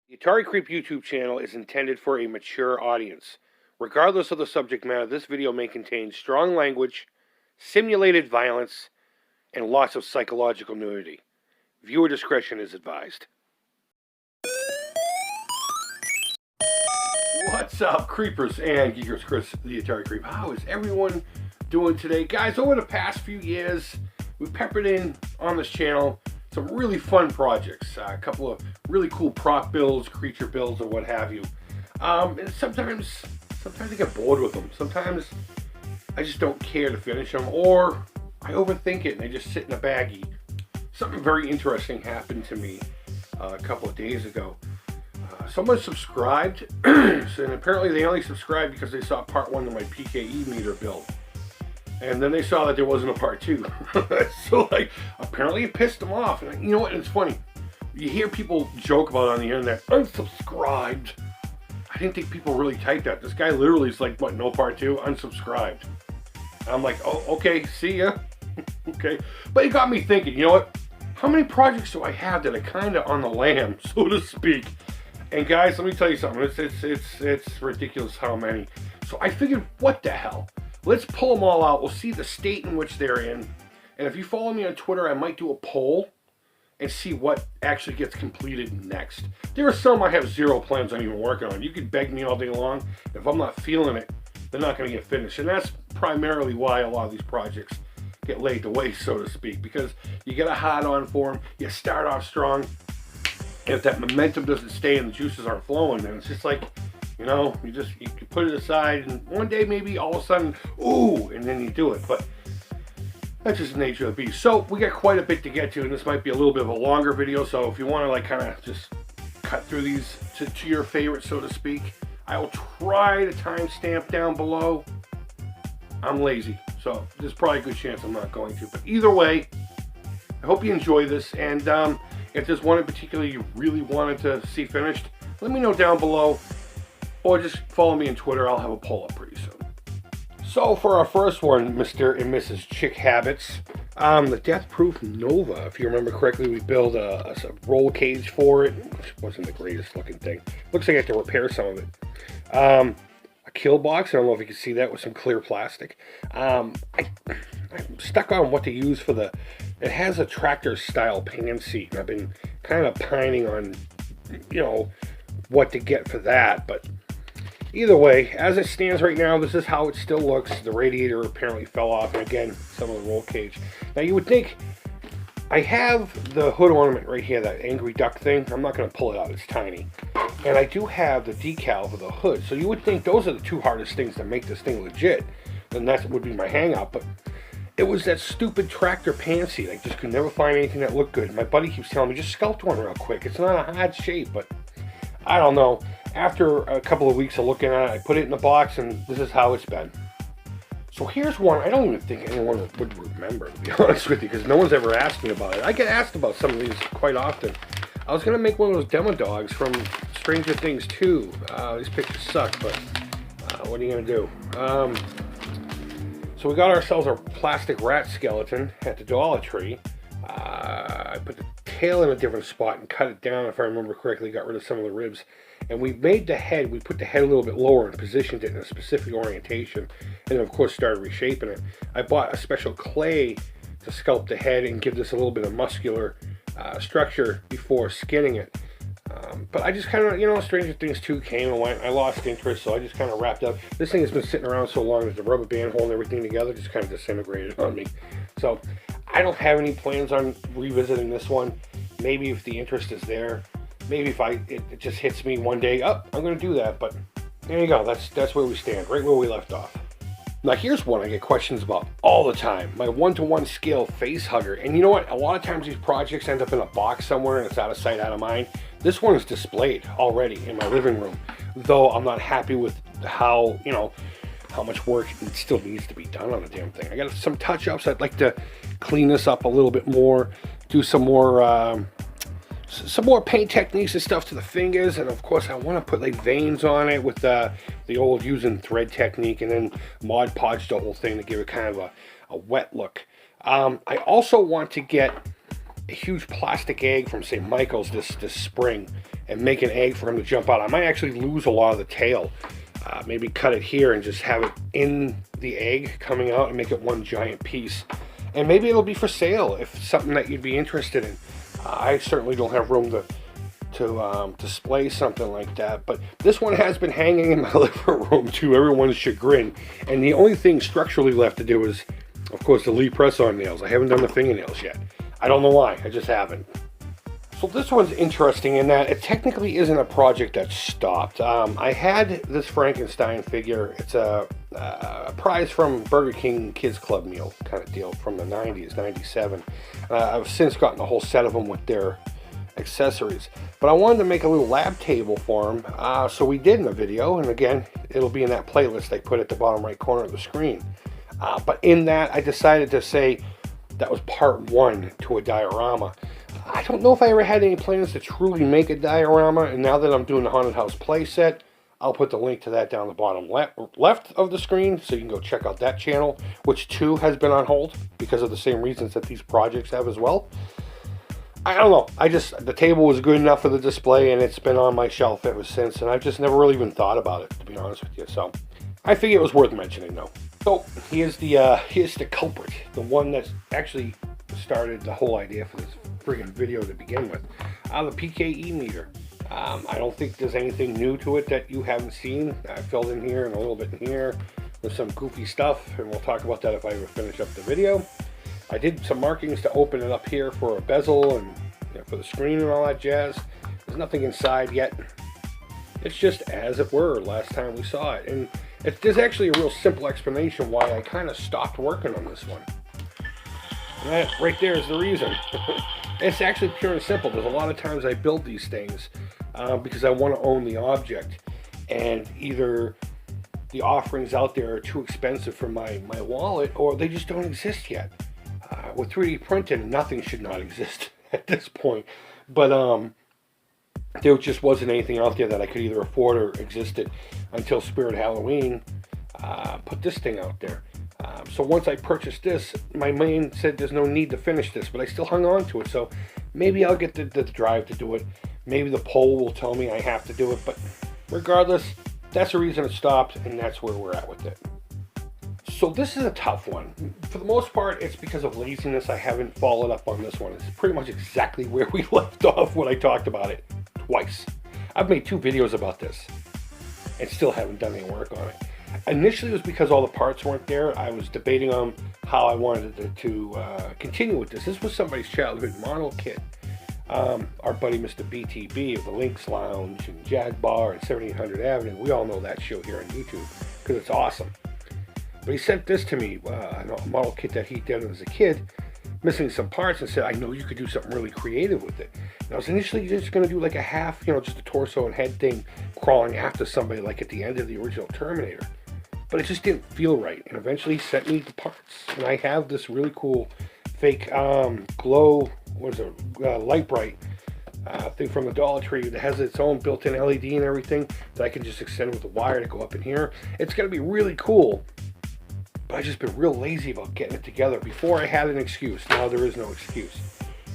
The Atari Creep YouTube channel is intended for a mature audience. Regardless of the subject matter, this video may contain strong language, simulated violence, and lots of psychological nudity. Viewer discretion is advised. What's up, creepers and geekers? Chris, the Atari Creep. How is everyone doing today? Guys, over the past few years, we've peppered in on this channel some really fun projects. A couple of really cool prop builds, creature builds, or what have you. And sometimes I get bored with them. Sometimes I just don't care to finish them, or I overthink it and they just sit in a baggie. Something very interesting happened to me a couple of days ago. Someone subscribed, and apparently they only subscribed because they saw part 1 of my PKE Meter build. And then they saw that there wasn't a part 2. So, like, apparently it pissed them off. And you know what? It's funny. You hear people joke about it on the internet, unsubscribed. I didn't think people really typed that. This guy literally is like, what, no part 2? Unsubscribed. And I'm like, oh, okay, see ya. Okay. But it got me thinking, you know what? How many projects do I have that are kind of on the lam, so to speak? And guys, let me tell you something. It's ridiculous how many. So I figured, what the hell? Let's pull them all out. We'll see the state in which they're in. And if you follow me on Twitter, I might do a poll and see what actually gets completed next. There are some I have zero plans on even working on. You could beg me all day long. If I'm not feeling it, they're not going to get finished. And that's primarily why a lot of these projects get laid to waste, so to speak. Because you get a hard-on for them. You start off strong. And if that momentum doesn't stay and the juices aren't flowing, then it's just like, you know, you put it aside, and one day maybe all of a sudden, ooh, and then you do it. But that's just the nature of the beast. So we got quite a bit to get to, and this might be a little bit of a longer video. So if you want to like kind of just cut through these to your favorite, so to speak, I will try to timestamp down below. I'm lazy, so there's probably a good chance I'm not going to. But either way, I hope you enjoy this, and if there's one in particular you really wanted to see finished, let me know down below, or just follow me on Twitter. I'll have a poll up pretty soon. So for our first one, Mr. and Mrs. Chick Habits, the Death Proof Nova. If you remember correctly, we built a roll cage for it, which wasn't the greatest looking thing. Looks like I have to repair some of it. A kill box, I don't know if you can see that, with some clear plastic. I'm stuck on what to use for the, it has a tractor style pan seat, and I've been kind of pining on, you know, what to get for that. But either way, as it stands right now, this is how it still looks. The radiator apparently fell off, and again, some of the roll cage. Now you would think, I have the hood ornament right here, that angry duck thing. I'm not going to pull it out, it's tiny. And I do have the decal for the hood, so you would think those are the two hardest things to make this thing legit. And that would be my hangout, but it was that stupid tractor pan seat. I just could never find anything that looked good. My buddy keeps telling me, just sculpt one real quick. It's not a hard shape, but I don't know. After a couple of weeks of looking at it, I put it in the box, and this is how it's been. So here's one I don't even think anyone would remember, to be honest with you, because no one's ever asked me about it. I get asked about some of these quite often. I was going to make one of those Demodogs from Stranger Things 2. These pictures suck, but what are you going to do? So we got ourselves our plastic rat skeleton at the Dollar Tree. I put the tail in a different spot and cut it down, if I remember correctly, got rid of some of the ribs. And we made the head, we put the head a little bit lower and positioned it in a specific orientation. And then, of course, started reshaping it. I bought a special clay to sculpt the head and give this a little bit of muscular structure before skinning it. But I just kind of, you know, Stranger Things 2 came and went. I lost interest, so I just kind of wrapped up. This thing has been sitting around so long that the rubber band holding everything together just kind of disintegrated on me. So I don't have any plans on revisiting this one. Maybe if the interest is there. Maybe if it just hits me one day, oh, I'm going to do that. But there you go. That's where we stand, right where we left off. Now here's one I get questions about all the time. My 1-to-1 scale Facehugger. And you know what? A lot of times these projects end up in a box somewhere and it's out of sight, out of mind. This one is displayed already in my living room. Though I'm not happy with how, you know, how much work it still needs to be done on the damn thing. I got some touch-ups. I'd like to clean this up a little bit more. Do some more paint techniques and stuff to the fingers, and of course I want to put like veins on it with the old using thread technique, and then Mod Podge the whole thing to give it kind of a wet look. I also want to get a huge plastic egg from St. Michael's this spring and make an egg for him to jump out. I might actually lose a lot of the tail. Maybe cut it here and just have it in the egg coming out and make it one giant piece. And maybe it'll be for sale if something that you'd be interested in. I certainly don't have room to display something like that, but this one has been hanging in my living room to everyone's chagrin. And the only thing structurally left to do is, of course, the Lee press-on nails. I haven't done the fingernails yet. I don't know why, I just haven't. So this one's interesting in that it technically isn't a project that stopped. I had this Frankenstein figure. It's a prize from Burger King Kids Club meal kind of deal from the 90s, 97. I've since gotten a whole set of them with their accessories. But I wanted to make a little lab table for him, so we did in a video. And again, it'll be in that playlist I put at the bottom right corner of the screen. But in that, I decided to say that was part one to a diorama. I don't know if I ever had any plans to truly make a diorama, and now that I'm doing the Haunted House playset, I'll put the link to that down the bottom left of the screen, so you can go check out that channel, which too has been on hold because of the same reasons that these projects have as well. I don't know, the table was good enough for the display, and it's been on my shelf ever since, and I've just never really even thought about it, to be honest with you. So I figured it was worth mentioning, though. So here's the culprit, the one that actually started the whole idea for this friggin' video to begin with. The PKE meter. I don't think there's anything new to it that you haven't seen. I filled in here and a little bit in here with some goofy stuff, and we'll talk about that if I ever finish up the video. I did some markings to open it up here for a bezel and for the screen and all that jazz. There's nothing inside yet. It's just as it were last time we saw it, and there's actually a real simple explanation why I kind of stopped working on this one. And that right there is the reason. It's actually pure and simple. There's a lot of times I build these things because I want to own the object, and either the offerings out there are too expensive for my wallet, or they just don't exist yet. With 3D printing, nothing should not exist at this point. But there just wasn't anything out there that I could either afford or existed until Spirit Halloween put this thing out there. So once I purchased this, my main said there's no need to finish this, but I still hung on to it. So maybe I'll get the drive to do it. Maybe the poll will tell me I have to do it. But regardless, that's the reason it stopped, and that's where we're at with it. So this is a tough one. For the most part, it's because of laziness. I haven't followed up on this one. It's pretty much exactly where we left off when I talked about it twice. I've made 2 videos about this and still haven't done any work on it. Initially, it was because all the parts weren't there. I was debating on how I wanted to continue with this. This was somebody's childhood model kit. Our buddy Mr. BTB of the Lynx Lounge and Jag Bar and 7800 Avenue. We all know that show here on YouTube because it's awesome. But he sent this to me, a model kit that he did as a kid, missing some parts, and said, I know you could do something really creative with it. And I was initially just going to do like a half, just a torso and head thing crawling after somebody like at the end of the original Terminator. But it just didn't feel right. And eventually he sent me the parts. And I have this really cool fake glow, light bright thing from the Dollar Tree that has its own built-in LED and everything that I can just extend with a wire to go up in here. It's going to be really cool. But I've just been real lazy about getting it together. Before I had an excuse, now there is no excuse.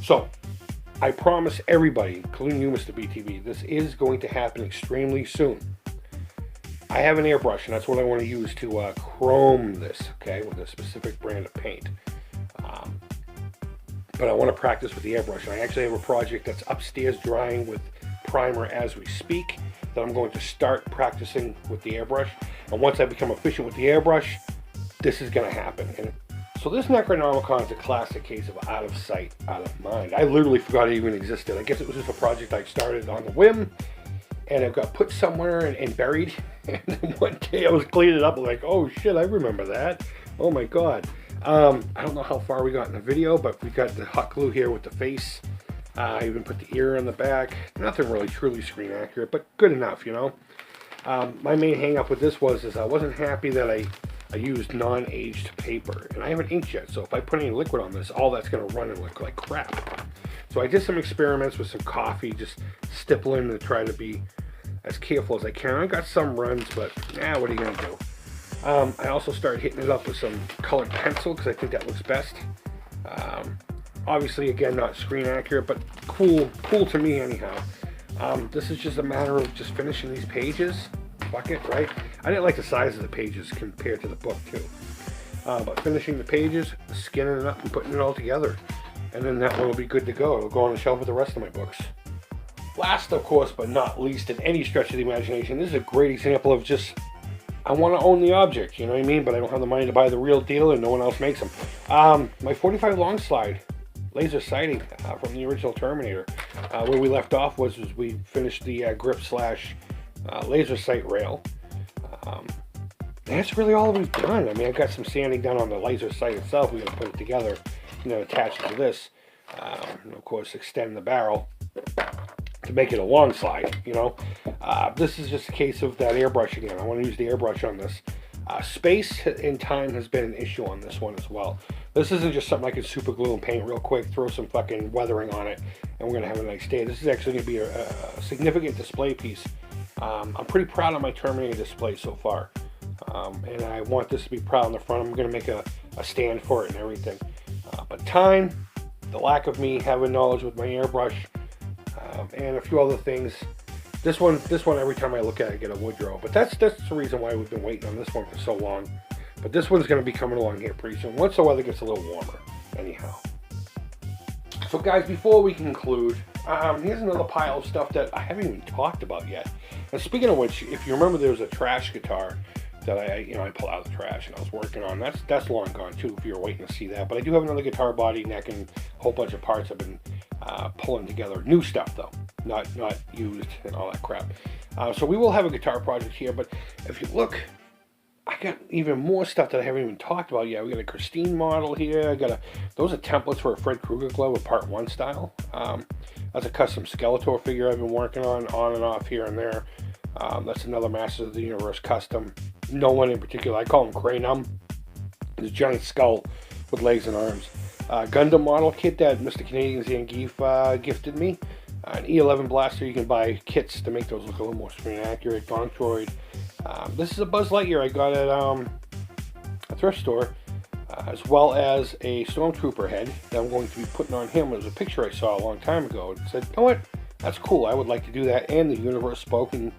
So, I promise everybody, including you, Mr. BTV, this is going to happen extremely soon. I have an airbrush, and that's what I want to use to chrome this, okay, with a specific brand of paint. But I want to practice with the airbrush. And I actually have a project that's upstairs drying with primer as we speak that I'm going to start practicing with the airbrush. And once I become efficient with the airbrush, this is going to happen. And so this Necronomicon is a classic case of out of sight, out of mind. I literally forgot it even existed. I guess it was just a project I started on the whim, and it got put somewhere and buried. And then one day I was cleaning it up, like, oh shit, I remember that. Oh my god. I don't know how far we got in the video, but we got the hot glue here with the face. I even put the ear on the back. Nothing really truly screen accurate, but good enough, My main hang up with this was I wasn't happy that I used non-aged paper, and I haven't inked yet, so if I put any liquid on this, all that's going to run and look like crap. So I did some experiments with some coffee, just stippling to try to be as careful as I can. I got some runs, but what are you going to do? I also started hitting it up with some colored pencil, because I think that looks best. Obviously, again, not screen accurate, but cool to me anyhow. This is just a matter of just finishing these pages. Fuck it, right? I didn't like the size of the pages compared to the book too. But finishing the pages, skinning it up and putting it all together. And then that one will be good to go. It'll go on the shelf with the rest of my books. Last, of course, but not least, in any stretch of the imagination, this is a great example of just, I want to own the object, you know what I mean? But I don't have the money to buy the real deal and no one else makes them. My 45 long slide laser sighting from the original Terminator. Where we left off was we finished the grip slash laser sight rail. That's really all we've done. I mean, I've got some sanding done on the laser sight itself. We're going to put it together and then attach it to this. And of course, extend the barrel to make it a long slide, you know. This is just a case of that airbrush again. I want to use the airbrush on this. Space and time has been an issue on this one as well. This isn't just something I can super glue and paint real quick, throw some fucking weathering on it, and we're going to have a nice day. This is actually going to be a significant display piece. I'm pretty proud of my Terminator display so far. And I want this to be proud on the front. I'm going to make a stand for it and everything. But time, the lack of me having knowledge with my airbrush, and a few other things. This one, every time I look at it, I get a Woodrow. But that's the reason why we've been waiting on this one for so long. But this one's going to be coming along here pretty soon, once the weather gets a little warmer. Anyhow. So guys, before we conclude, here's another pile of stuff that I haven't even talked about yet. And speaking of which, if you remember, there was a trash guitar that I pulled out of the trash and I was working on. That's long gone too, if you're waiting to see that. But I do have another guitar body, neck, and a whole bunch of parts I've been pulling together. New stuff though, not used and all that crap. So we will have a guitar project here, but if you look, I got even more stuff that I haven't even talked about yet. We got a Christine model here. I got those are templates for a Fred Krueger glove, a Part 1 style. That's a custom Skeletor figure I've been working on and off here and there. That's another Masters of the Universe custom. No one in particular. I call him Cranum. It's a giant skull with legs and arms. Gundam model kit that Mr. Canadian Zangief gifted me. An E11 blaster. You can buy kits to make those look a little more screen accurate. Gontroid. This is a Buzz Lightyear I got at a thrift store, as well as a Stormtrooper head that I'm going to be putting on him. It was a picture I saw a long time ago. It said, you know what? That's cool. I would like to do that. And the universe spoke and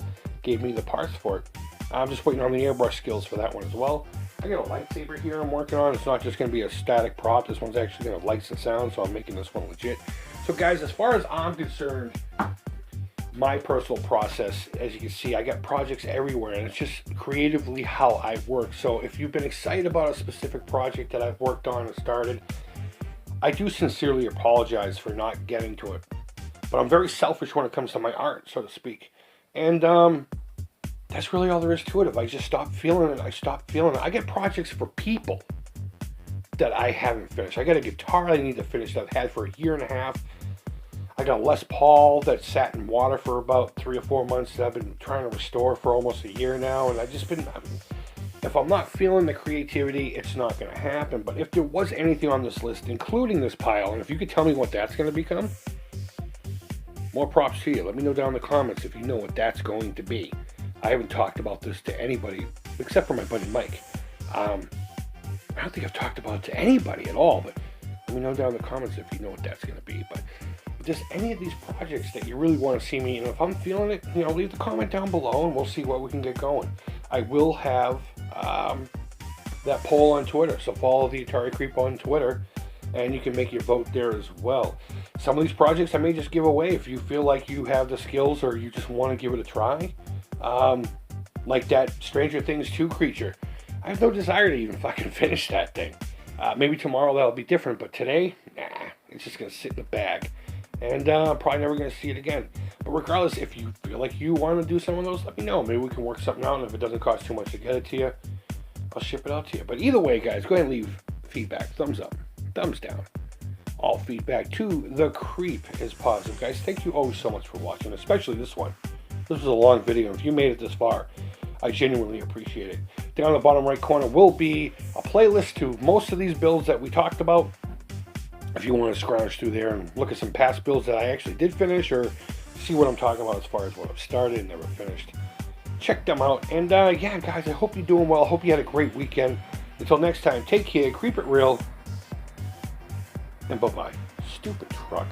gave me the parts for it. I'm just waiting on the airbrush skills for that one as well. I got a lightsaber here I'm working on. It's not just going to be a static prop. This one's actually going to have lights and sound, so I'm making this one legit. So guys, as far as I'm concerned, my personal process, as you can see, I got projects everywhere, and it's just creatively how I work. So if you've been excited about a specific project that I've worked on and started, I do sincerely apologize for not getting to it. But I'm very selfish when it comes to my art, so to speak. And that's really all there is to it. If I just stop feeling it, I stop feeling it. I get projects for people that I haven't finished. I got a guitar I need to finish that I've had for 1.5 years. I got a Les Paul that sat in water for about 3 or 4 months that I've been trying to restore for almost 1 year now. And I've just been, if I'm not feeling the creativity, it's not going to happen. But if there was anything on this list, including this pile, and if you could tell me what that's going to become, more props to you. Let me know down in the comments if you know what that's going to be. I haven't talked about this to anybody except for my buddy Mike. I don't think I've talked about it to anybody at all, but let me know down in the comments if you know what that's going to be. But just any of these projects that you really want to see me, and if I'm feeling it, you know, leave the comment down below and we'll see what we can get going. I will have that poll on Twitter, so follow the Atari Creep on Twitter and you can make your vote there as well. Some of these projects I may just give away if you feel like you have the skills or you just want to give it a try. Like that Stranger Things 2 creature. I have no desire to even fucking finish that thing. Maybe tomorrow that'll be different, but today, nah, it's just going to sit in the bag. And I'm probably never going to see it again. But regardless, if you feel like you want to do some of those, let me know. Maybe we can work something out, and if it doesn't cost too much to get it to you, I'll ship it out to you. But either way, guys, go ahead and leave feedback. Thumbs up, thumbs down. All feedback to the creep is positive, guys. Thank you always so much for watching, especially this one. This was a long video. If you made it this far, I genuinely appreciate it. Down in the bottom right corner will be a playlist to most of these builds that we talked about. If you want to scrounge through there and look at some past builds that I actually did finish, or see what I'm talking about as far as what I've started and never finished, check them out. And yeah, guys, I hope you're doing well. I hope you had a great weekend. Until next time, take care, creep it real, and bye-bye. Stupid truck.